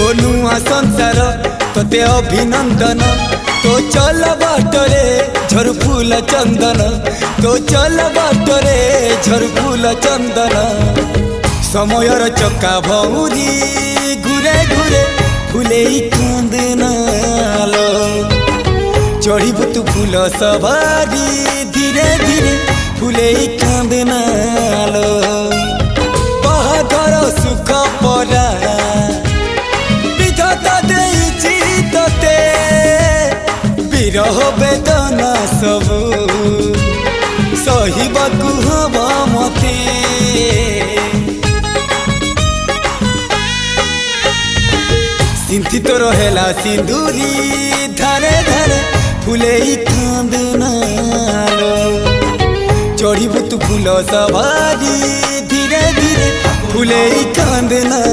तो नुआ संसार तोते अभिनंदन तो चल बाटरे झर फूल चंदन तो चल बाटरे झर फूल चंदन समयर चक्का भौरी घुरे घुरे फूले कांदनालो चढ़ीबु तू फूल सवारी धीरे धीरे फूले कांदनालो बाहाघर सुख परा विधाता देइछि तोते विरह वेदना सबु सहिबाकु हवा मते सिंथी तो रहेला सिंदूरी धारे धारे फूले कांदनालो चढ़ीबु तू फूल सवारी धीरे धीरे फूले कांदना।